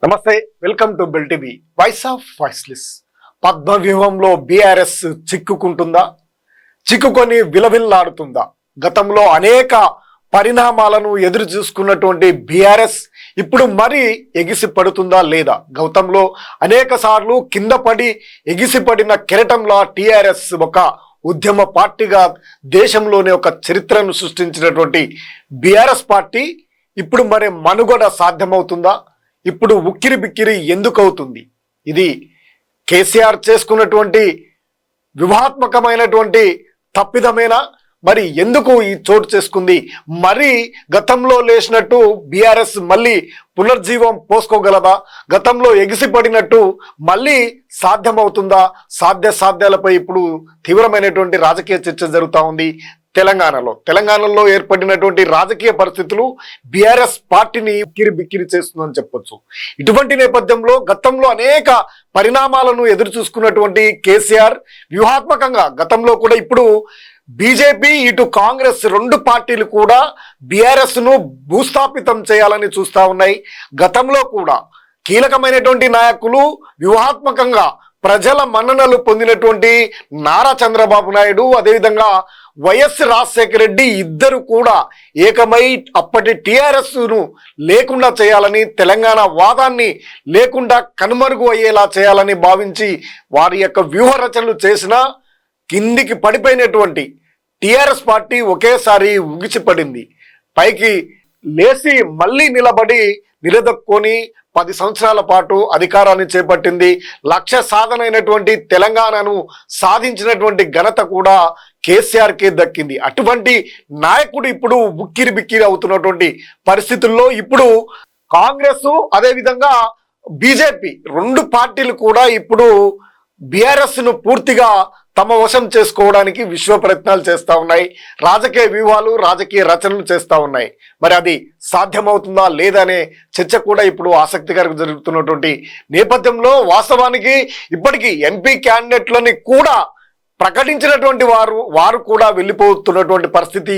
నమస్తే, welcome to Bell TV. Voice of voiceless. పద్మవ్యూహంలో BRS చిక్కుకుంటుందా? చిక్కుకొని విలవిల్లాడుతుందా? గతంలో అనేక పరిణామాలను ఎదురు చూసుకున్నటువంటి బీఆర్ఎస్ ఇప్పుడు మరి ఎగిసి పడుతుందా లేదా? గతంలో అనేక సార్లు కింద పడి ఎగిసిపడిన కెరటంలా టీఆర్ఎస్ ఒక ఉద్యమ పార్టీగా దేశంలోనే ఒక చరిత్రను సృష్టించినటువంటి బీఆర్ఎస్ పార్టీ ఇప్పుడు మరి మనుగడ సాధ్యమవుతుందా? ఇప్పుడు ఉక్కిరి బిక్కిరి ఎందుకు అవుతుంది? ఇది కేసీఆర్ చేసుకున్నటువంటి వ్యూహాత్మకమైనటువంటి తప్పిదమేనా? మరి ఎందుకు ఈ చోటు చేసుకుంది? మరి గతంలో లేచినట్టు బీఆర్ఎస్ మళ్ళీ పునర్జీవం పోసుకోగలదా? గతంలో ఎగిసిపడినట్టు మళ్ళీ సాధ్యమవుతుందా? సాధ్యాలపై ఇప్పుడు తీవ్రమైనటువంటి రాజకీయ చర్చ జరుగుతూ ఉంది. తెలంగాణలో ఏర్పడినటువంటి రాజకీయ పరిస్థితులు బీఆర్ఎస్ పార్టీని ఉక్కిరి బిక్కిరి చేస్తుందని చెప్పొచ్చు. ఇటువంటి నేపథ్యంలో గతంలో అనేక పరిణామాలను ఎదురు చూసుకున్నటువంటి కేసీఆర్ వ్యూహాత్మకంగా గతంలో కూడా ఇప్పుడు బీజేపీ ఇటు కాంగ్రెస్ రెండు పార్టీలు కూడా బీఆర్ఎస్ ను భూస్థాపితం చేయాలని చూస్తా ఉన్నాయి. గతంలో కూడా కీలకమైనటువంటి నాయకులు వ్యూహాత్మకంగా ప్రజల మన్ననలు పొందినటువంటి నారా చంద్రబాబు నాయుడు, అదేవిధంగా వైఎస్ రాజశేఖర రెడ్డి ఇద్దరు కూడా ఏకమై అప్పటి టీఆర్ఎస్ ను లేకుండా చేయాలని, తెలంగాణ వాదాన్ని లేకుండా కనుమరుగు అయ్యేలా చేయాలని భావించి వారి యొక్క వ్యూహ రచనలు చేసినా కిందికి పడిపోయినటువంటి టీఆర్ఎస్ పార్టీ ఒకేసారి ఉగిసిపడింది. పైకి లేచి మళ్ళీ నిలబడి నిలదొక్కుని 10 సంవత్సరాల పాటు అధికారాన్ని చేపట్టింది. లక్ష్య సాధన అయినటువంటి తెలంగాణను సాధించినటువంటి ఘనత కూడా కేసీఆర్కే దక్కింది. అటువంటి నాయకుడు ఇప్పుడు ఉక్కిరి బిక్కిరి అవుతున్నటువంటి పరిస్థితుల్లో ఇప్పుడు కాంగ్రెస్ అదేవిధంగా బీజేపీ రెండు పార్టీలు కూడా ఇప్పుడు బీఆర్ఎస్ ను పూర్తిగా తమ వశం చేసుకోవడానికి విశ్వ ప్రయత్నాలు చేస్తూ ఉన్నాయి. రాజకీయ వ్యూహాలు, రాజకీయ రచనలు చేస్తూ ఉన్నాయి. మరి అది సాధ్యమవుతుందా లేదా అనే చర్చ కూడా ఇప్పుడు ఆసక్తికరంగా జరుగుతున్నటువంటి నేపథ్యంలో వాస్తవానికి ఇప్పటికీ ఎంపీ క్యాండిడేట్లని కూడా ప్రకటించినటువంటి వారు కూడా వెళ్ళిపోతున్నటువంటి పరిస్థితి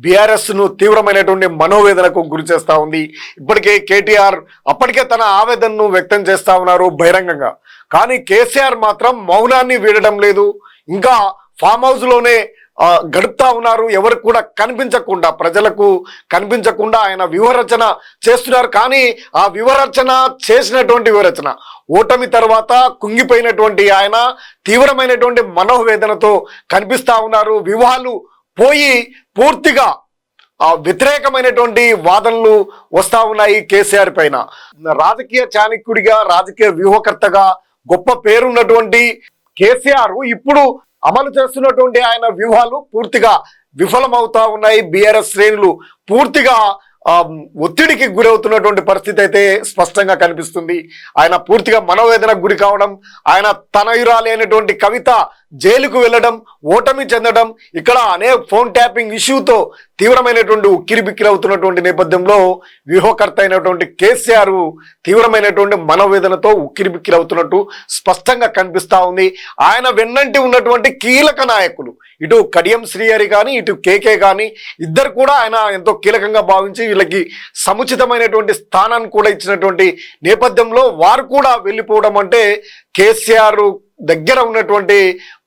బీఆర్ఎస్ ను తీవ్రమైనటువంటి మనోవేదనకు గురి చేస్తూ ఉంది. ఇప్పటికే కేటీఆర్ అప్పటికే తన ఆవేదనను వ్యక్తం చేస్తూ ఉన్నారు బహిరంగంగా. కానీ కేసీఆర్ మాత్రం మౌనాన్ని వీడడం లేదు. ఇంకా ఫామ్ హౌస్ లోనే గడుపుతా ఉన్నారు. ఎవరు కూడా కనిపించకుండా, ప్రజలకు కనిపించకుండా ఆయన వ్యూహరచన చేస్తున్నారు. కానీ ఆ చేసినటువంటి వ్యూహరచన ఓటమి తర్వాత కుంగిపోయినటువంటి ఆయన తీవ్రమైనటువంటి మనోవేదనతో కనిపిస్తా ఉన్నారు. వ్యూహాలు పోయి పూర్తిగా వ్యతిరేకమైనటువంటి వాదనలు వస్తా ఉన్నాయి కేసీఆర్ పైన. రాజకీయ చాణక్యుడిగా, రాజకీయ వ్యూహకర్తగా గొప్ప పేరున్నటువంటి కేసీఆర్ ఇప్పుడు అమలు చేస్తున్నటువంటి ఆయన వ్యూహాలు పూర్తిగా విఫలమవుతా ఉన్నాయి. బీఆర్ఎస్ శ్రేణులు పూర్తిగా ఒత్తిడికి గురవుతున్నటువంటి పరిస్థితి అయితే స్పష్టంగా కనిపిస్తుంది. ఆయన పూర్తిగా మనోవేదనకు గురి కావడం, ఆయన తనయురాలి అయినటువంటి కవిత జైలుకు వెళ్ళడం, ఓటమి చెందడం, ఇక్కడ అనేక ఫోన్ ట్యాపింగ్ ఇష్యూతో తీవ్రమైనటువంటి ఉక్కిరి బిక్కిరి అవుతున్నటువంటి నేపథ్యంలో వ్యూహకర్త అయినటువంటి కేసీఆర్ తీవ్రమైనటువంటి మనోవేదనతో ఉక్కిరి బిక్కిరి అవుతున్నట్టు స్పష్టంగా కనిపిస్తా ఉంది. ఆయన వెన్నంటి ఉన్నటువంటి కీలక నాయకులు ఇటు కడియం శ్రీహరి కానీ ఇటు కేకే కానీ ఇద్దరు కూడా ఆయన ఎంతో కీలకంగా భావించి వీళ్ళకి సముచితమైనటువంటి స్థానాన్ని కూడా ఇచ్చినటువంటి నేపథ్యంలో వారు కూడా వెళ్ళిపోవడం అంటే కేసీఆర్ దగ్గర ఉన్నటువంటి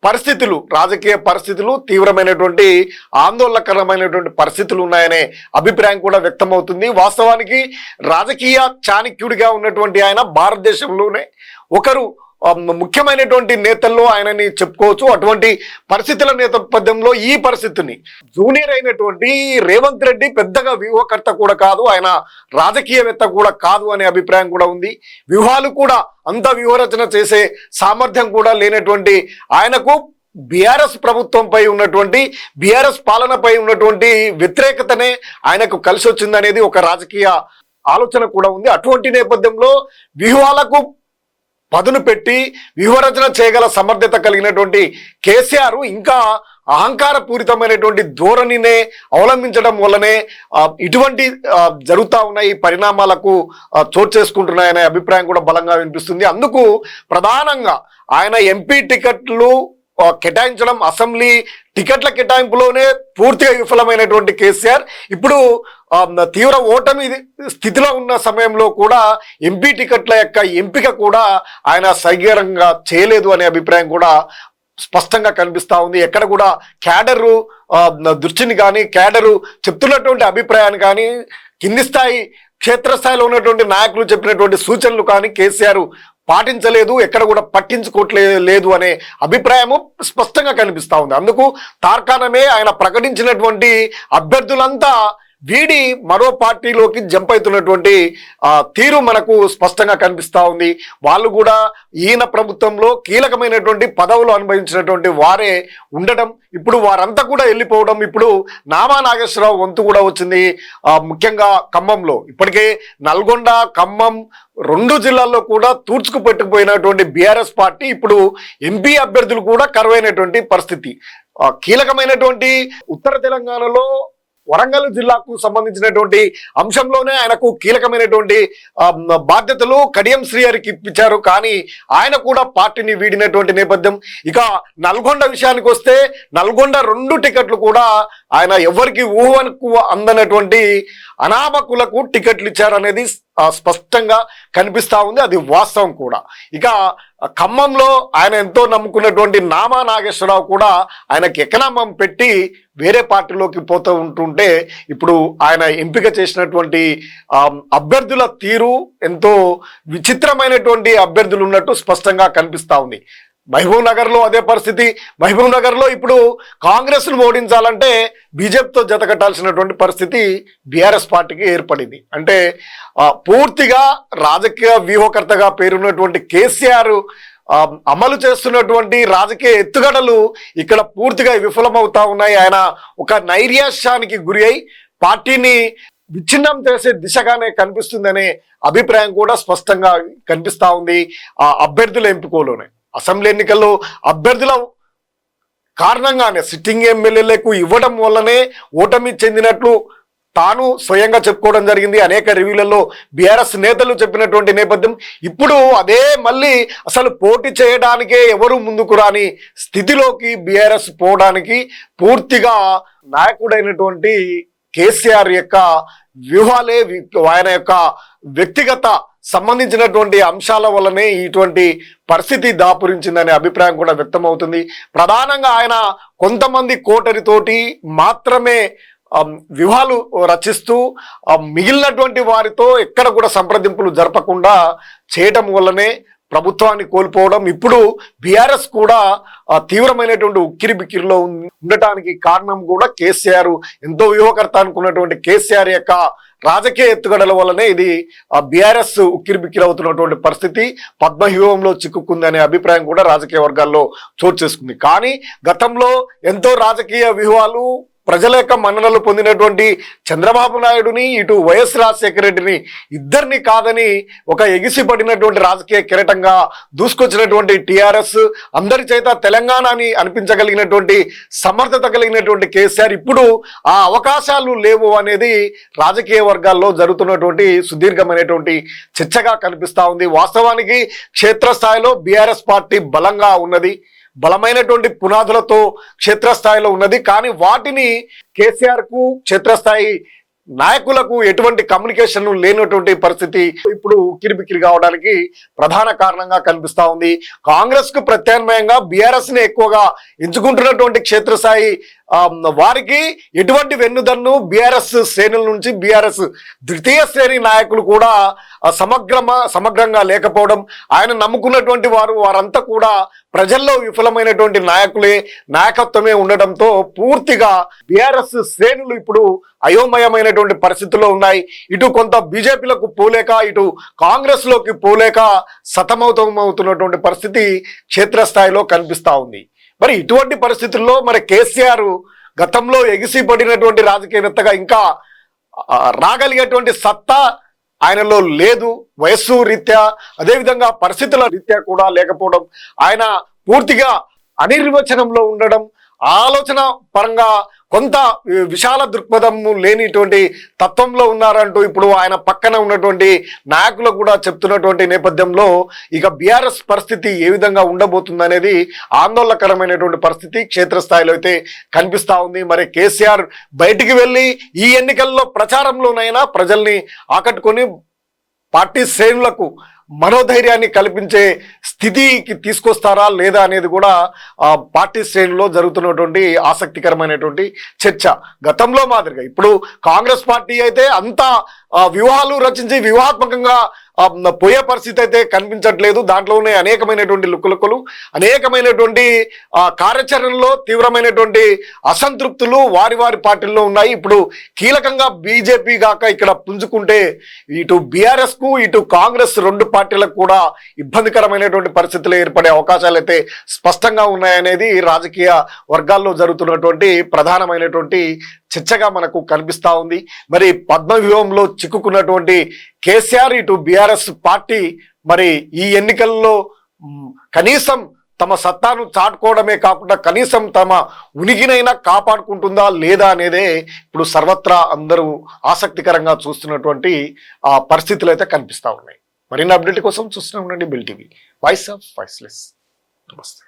పరిస్థితులు, రాజకీయ పరిస్థితులు తీవ్రమైనటువంటి ఆందోళనకరమైనటువంటి పరిస్థితులు ఉన్నాయనే అభిప్రాయం కూడా వ్యక్తమవుతుంది. వాస్తవానికి రాజకీయ చాణక్యుడిగా ఉన్నటువంటి ఆయన భారతదేశంలోనే ఒకరు ముఖ్యమైనటువంటి నేతల్లో ఆయనని చెప్పుకోవచ్చు. అటువంటి పరిస్థితుల నేపథ్యంలో ఈ పరిస్థితిని జూనియర్ అయినటువంటి రేవంత్ రెడ్డి పెద్దగా వ్యూహకర్త కూడా కాదు, ఆయన రాజకీయవేత్త కూడా కాదు అనే అభిప్రాయం కూడా ఉంది. వ్యూహాలు కూడా అంత వ్యూహరచన చేసే సామర్థ్యం కూడా లేనటువంటి ఆయనకు బీఆర్ఎస్ ప్రభుత్వంపై ఉన్నటువంటి, బీఆర్ఎస్ పాలనపై ఉన్నటువంటి వ్యతిరేకతనే ఆయనకు కలిసి వచ్చిందనేది ఒక రాజకీయ ఆలోచన కూడా ఉంది. అటువంటి నేపథ్యంలో వ్యూహాలకు పదును పెట్టి వ్యూహరచన చేయగల సమర్థత కలిగినటువంటి కేసీఆర్ ఇంకా అహంకార పూరితమైనటువంటి ధోరణినే అవలంబించడం వల్లనే ఇటువంటి జరుగుతూ ఉన్నాయి పరిణామాలకు చోటు చేసుకుంటున్నాయనే అభిప్రాయం కూడా బలంగా వినిపిస్తుంది. అందుకు ప్రధానంగా ఆయన ఎంపీ టికెట్లు కేటాయించడం, అసెంబ్లీ టికెట్ల కేటాయింపులోనే పూర్తిగా విఫలమైనటువంటి కేసీఆర్ ఇప్పుడు తీవ్ర ఓటమి స్థితిలో ఉన్న సమయంలో కూడా ఎంపీ టికెట్ల యొక్క ఎంపిక కూడా ఆయన సగీరంగా చేయలేదు అనే అభిప్రాయం కూడా స్పష్టంగా కనిపిస్తా ఉంది. ఎక్కడ కూడా క్యాడరు దృష్టిని కానీ క్యాడరు చెప్తున్నటువంటి అభిప్రాయాన్ని కానీ కింది స్థాయి క్షేత్రస్థాయిలో ఉన్నటువంటి నాయకులు చెప్పినటువంటి సూచనలు కానీ కేసీఆర్ పాటించలేదు, ఎక్కడ కూడా పట్టించుకోవట్లేదు అనే అభిప్రాయము స్పష్టంగా కనిపిస్తా ఉంది. అందుకు తార్కాణమే ఆయన ప్రకటించినటువంటి అభ్యర్థులంతా వీడి మరో పార్టీలోకి జంప్ అవుతున్నటువంటి తీరు మనకు స్పష్టంగా కనిపిస్తూ ఉంది. వాళ్ళు కూడా ఈయన ప్రభుత్వంలో కీలకమైనటువంటి పదవులు అనుభవించినటువంటి వారే ఉండడం, ఇప్పుడు వారంతా కూడా వెళ్ళిపోవడం, ఇప్పుడు నామా నాగేశ్వరరావు వంతు కూడా వచ్చింది. ముఖ్యంగా ఖమ్మంలో ఇప్పటికే నల్గొండ, ఖమ్మం 2 జిల్లాల్లో కూడా తూర్చుకు పెట్టుకుపోయినటువంటి బీఆర్ఎస్ పార్టీ ఇప్పుడు ఎంపీ అభ్యర్థులు కూడా కరువైనటువంటి పరిస్థితి. కీలకమైనటువంటి ఉత్తర తెలంగాణలో వరంగల్ జిల్లాకు సంబంధించినటువంటి అంశంలోనే ఆయనకు కీలకమైనటువంటి బాధ్యతలు కడియం శ్రీహరికి ఇప్పించారు. కానీ ఆయన కూడా పార్టీని వీడినటువంటి నేపథ్యం. ఇక నల్గొండ విషయానికి వస్తే నల్గొండ 2 టికెట్లు కూడా ఆయన ఎవరికి ఊహకు అందనటువంటి అనామకులకు టికెట్లు ఇచ్చారనేది స్పష్టంగా కనిపిస్తా ఉంది. అది వాస్తవం కూడా. ఇక ఖమ్మంలో ఆయన ఎంతో నమ్ముకున్నటువంటి నామా నాగేశ్వరరావు కూడా ఆయనకి ఎకనామం పెట్టి వేరే పార్టీలోకి పోతూ ఉంటుంటే ఇప్పుడు ఆయన ఎంపిక చేసినటువంటి అభ్యర్థుల తీరు ఎంతో విచిత్రమైనటువంటి అభ్యర్థులు ఉన్నట్టు స్పష్టంగా కనిపిస్తా ఉంది. మహబూబ్ నగర్లో అదే పరిస్థితి. మహబూబ్ నగర్లో ఇప్పుడు కాంగ్రెస్ను ఓడించాలంటే బీజేపీతో జత కట్టాల్సినటువంటి పరిస్థితి బీఆర్ఎస్ పార్టీకి ఏర్పడింది. అంటే పూర్తిగా రాజకీయ వ్యూహకర్తగా పేరున్నటువంటి కేసీఆర్ అమలు చేస్తున్నటువంటి రాజకీయ ఎత్తుగడలు ఇక్కడ పూర్తిగా విఫలమవుతా ఉన్నాయి. ఆయన ఒక నైరాశ్యానికి గురి అయి పార్టీని విచ్ఛిన్నం చేసే దిశగానే కనిపిస్తుందనే అభిప్రాయం కూడా స్పష్టంగా కనిపిస్తా ఉంది. ఆ అభ్యర్థుల ఎంపికలోనే అసెంబ్లీ ఎన్నికల్లో అభ్యర్థుల కారణంగానే సిట్టింగ్ ఎమ్మెల్యేలకు ఇవ్వడం వల్లనే ఓటమి చెందినట్లు తాను స్వయంగా చెప్పుకోవడం జరిగింది. అనేక రివ్యూలలో బీఆర్ఎస్ నేతలు చెప్పినటువంటి నేపథ్యం. ఇప్పుడు అదే మళ్ళీ అసలు పోటీ చేయడానికే ఎవరు ముందుకు రాని స్థితిలోకి బీఆర్ఎస్ పోవడానికి పూర్తిగా నాయకుడైనటువంటి కేసీఆర్ యొక్క వ్యూహాలే, ఆయన యొక్క వ్యక్తిగత సంబంధించినటువంటి అంశాల వల్లనే ఇటువంటి పరిస్థితి దాపురించిందనే అభిప్రాయం కూడా వ్యక్తమవుతుంది. ప్రధానంగా ఆయన కొంతమంది కోటరితోటి మాత్రమే వ్యూహాలు రచిస్తూ మిగిలినటువంటి వారితో ఎక్కడ కూడా సంప్రదింపులు జరపకుండా చేయటం వల్లనే ప్రభుత్వాన్ని కోల్పోవడం. ఇప్పుడు బీఆర్ఎస్ కూడా తీవ్రమైనటువంటి ఉక్కిరి బిక్కిరిలో ఉండటానికి కారణం కూడా కేసీఆర్, ఎంతో వ్యూహకర్త అనుకున్నటువంటి కేసీఆర్ యొక్క రాజకీయ ఎత్తుగడల వల్లనే ఇది బీఆర్ఎస్ ఉక్కిరి బిక్కిరి అవుతున్నటువంటి పరిస్థితి. పద్మవ్యూహంలో చిక్కుకుందనే అభిప్రాయం కూడా రాజకీయ వర్గాల్లో చోటు చేసుకుంది. కానీ గతంలో ఎంతో రాజకీయ వ్యూహాలు ప్రజల యొక్క మన్ననలు పొందినటువంటి చంద్రబాబు నాయుడుని, ఇటు వైఎస్ రాజశేఖర రెడ్డిని ఇద్దరిని కాదని ఒక ఎగిసిపడినటువంటి రాజకీయ కిరీటంగా దూసుకొచ్చినటువంటి టీఆర్ఎస్, అందరి చేత తెలంగాణని అనిపించగలిగినటువంటి సమర్థత కలిగినటువంటి కేసీఆర్ ఇప్పుడు ఆ అవకాశాలు లేవు అనేది రాజకీయ వర్గాల్లో జరుగుతున్నటువంటి సుదీర్ఘమైనటువంటి చర్చగా కనిపిస్తా ఉంది. వాస్తవానికి క్షేత్రస్థాయిలో బీఆర్ఎస్ పార్టీ బలంగా ఉన్నది, బలమైనటువంటి పునాదులతో క్షేత్రస్థాయిలో ఉన్నది. కానీ వాటిని కేసీఆర్కు క్షేత్రస్థాయి నాయకులకు ఎటువంటి కమ్యూనికేషన్ లేనటువంటి పరిస్థితి ఇప్పుడు ఉక్కిరిబిక్కిరి కావడానికి ప్రధాన కారణంగా కనిపిస్తా ఉంది. కాంగ్రెస్ కు ప్రత్యామ్నాయంగా బీఆర్ఎస్ ని ఎక్కువగా ఎంచుకుంటున్నటువంటి క్షేత్రస్థాయి వారికి ఎటువంటి వెన్నుదన్ను బీఆర్ఎస్ శ్రేణుల నుంచి, బీఆర్ఎస్ ద్వితీయ శ్రేణి నాయకులు కూడా సమగ్రంగా లేకపోవడం, ఆయన నమ్ముకున్నటువంటి వారంతా కూడా ప్రజల్లో విఫలమైనటువంటి నాయకత్వమే ఉండడంతో పూర్తిగా బీఆర్ఎస్ శ్రేణులు ఇప్పుడు అయోమయమైనటువంటి పరిస్థితుల్లో ఉన్నాయి. ఇటు కొంత బీజేపీలకు పోలేక, ఇటు కాంగ్రెస్ లోకి పోలేక సతమతమవుతున్నటువంటి పరిస్థితి క్షేత్రస్థాయిలో కనిపిస్తా ఉంది. మరి ఇటువంటి పరిస్థితుల్లో మరి కేసీఆర్ గతంలో ఎగిసిపడినటువంటి రాజకీయవేత్తగా ఇంకా రాగలిగేటువంటి సత్తా ఆయనలో లేదు. వయస్సు రీత్యా, అదేవిధంగా పరిస్థితుల రీత్యా కూడా లేకపోవడం, ఆయన పూర్తిగా అనిర్వచనంలో ఉండడం, ఆలోచన పరంగా కొంత విశాల దృక్పథం లేనిటువంటి తత్వంలో ఉన్నారంటూ ఇప్పుడు ఆయన పక్కన ఉన్నటువంటి నాయకులు కూడా చెప్తున్నటువంటి నేపథ్యంలో ఇక బీఆర్ఎస్ పరిస్థితి ఏ విధంగా ఉండబోతుందనేది ఆందోళనకరమైనటువంటి పరిస్థితి క్షేత్రస్థాయిలో అయితే కనిపిస్తా ఉంది. మరి కేసీఆర్ బయటికి వెళ్ళి ఈ ఎన్నికల్లో ప్రచారంలోనైనా ప్రజల్ని ఆకట్టుకొని పార్టీ శ్రేణులకు మనోధైర్యాన్ని కల్పించే స్థితికి తీసుకొస్తారా లేదా అనేది కూడా పార్టీ శ్రేణుల్లో జరుగుతున్నటువంటి ఆసక్తికరమైనటువంటి చర్చ. గతంలో మాదిరిగా ఇప్పుడు కాంగ్రెస్ పార్టీ అయితే అంత వ్యూహాలు రచించి వ్యూహాత్మకంగా పోయే పరిస్థితి అయితే కనిపించట్లేదు. దాంట్లోనే అనేకమైనటువంటి లుక్కులుక్కులు, అనేకమైనటువంటి కార్యాచరణలో తీవ్రమైనటువంటి అసంతృప్తులు వారి వారి పార్టీల్లో ఉన్నాయి. ఇప్పుడు కీలకంగా బీజేపీ గాక ఇక్కడ పుంజుకుంటే ఇటు బీఆర్ఎస్ కు ఇటు కాంగ్రెస్ రెండు పార్టీలకు కూడా ఇబ్బందికరమైనటువంటి పరిస్థితులు ఏర్పడే అవకాశాలు అయితే స్పష్టంగా ఉన్నాయనేది రాజకీయ వర్గాల్లో జరుగుతున్నటువంటి ప్రధానమైనటువంటి చర్చగా మనకు కనిపిస్తా ఉంది. మరి పద్మవ్యూహంలో చిక్కుకున్నటువంటి కేసీఆర్ ఇటు బీఆర్ఎస్ పార్టీ మరి ఈ ఎన్నికల్లో కనీసం తమ సత్తాను చాటుకోవడమే కాకుండా కనీసం తమ ఉనికినైనా కాపాడుకుంటుందా లేదా అనేదే ఇప్పుడు సర్వత్రా అందరూ ఆసక్తికరంగా చూస్తున్నటువంటి పరిస్థితులు అయితే కనిపిస్తా ఉన్నాయి. మరిన్ని అప్డేట్ కోసం చూస్తూనే ఉండండి bill TV, voice of voiceless. నమస్తే.